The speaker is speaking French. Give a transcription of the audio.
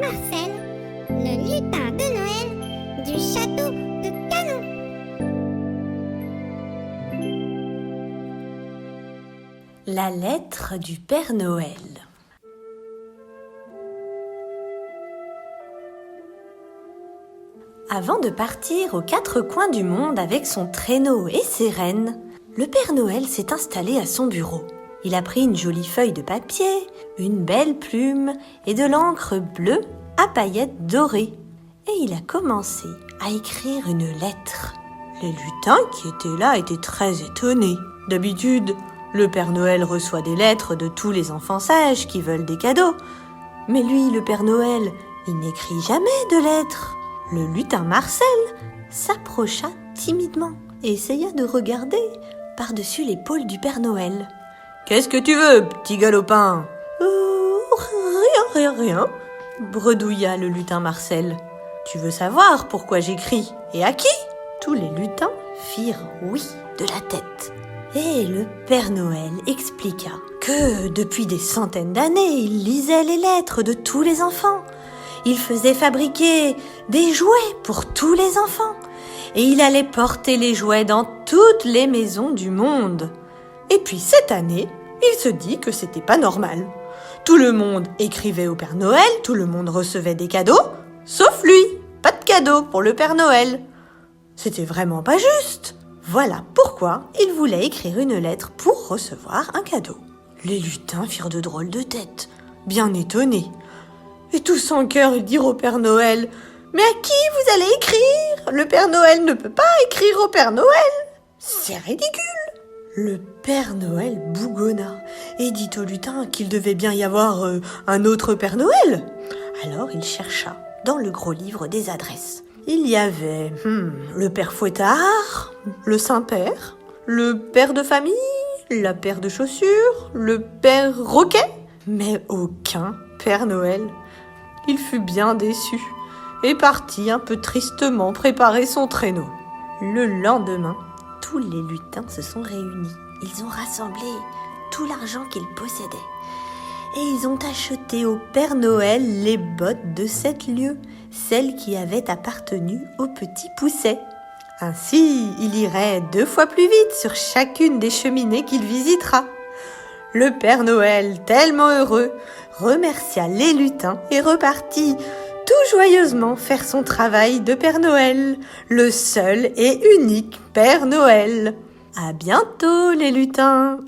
Marcel, le lutin de Noël du château de Canon. La lettre du Père Noël. Avant de partir aux quatre coins du monde avec son traîneau et ses rennes, le Père Noël s'est installé à son bureau. Il a pris une jolie feuille de papier, une belle plume et de l'encre bleue à paillettes dorées. Et il a commencé à écrire une lettre. Les lutins qui étaient là étaient très étonnés. D'habitude, le Père Noël reçoit des lettres de tous les enfants sages qui veulent des cadeaux. Mais lui, le Père Noël, il n'écrit jamais de lettres. Le lutin Marcel s'approcha timidement et essaya de regarder par-dessus l'épaule du Père Noël. « Qu'est-ce que tu veux, petit galopin ?»« Rien, » bredouilla le lutin Marcel. « Tu veux savoir pourquoi j'écris et à qui ?» Tous les lutins firent oui de la tête. Et le Père Noël expliqua que depuis des centaines d'années, il lisait les lettres de tous les enfants. Il faisait fabriquer des jouets pour tous les enfants. Et il allait porter les jouets dans toutes les maisons du monde. Et puis cette année, il se dit que c'était pas normal. Tout le monde écrivait au Père Noël, tout le monde recevait des cadeaux, sauf lui. Pas de cadeaux pour le Père Noël. C'était vraiment pas juste. Voilà pourquoi il voulait écrire une lettre pour recevoir un cadeau. Les lutins firent de drôles de têtes, bien étonnés. Et tous en cœur, ils dirent au Père Noël « Mais à qui vous allez écrire ? Le Père Noël ne peut pas écrire au Père Noël. C'est ridicule !» Le Père Noël bougonna et dit au lutin qu'il devait bien y avoir un autre Père Noël. Alors il chercha dans le gros livre des adresses. Il y avait le Père Fouettard, le Saint-Père, le Père de famille, la paire de chaussures, le Père Roquet, mais aucun Père Noël. Il fut bien déçu et partit un peu tristement préparer son traîneau. Le lendemain, tous les lutins se sont réunis. Ils ont rassemblé tout l'argent qu'ils possédaient. Et ils ont acheté au Père Noël les bottes de 7 lieues, celles qui avaient appartenu au petit Pousset. Ainsi, il irait 2 fois plus vite sur chacune des cheminées qu'il visitera. Le Père Noël, tellement heureux, remercia les lutins et repartit tout joyeusement faire son travail de Père Noël, le seul et unique Père Noël. À bientôt les lutins!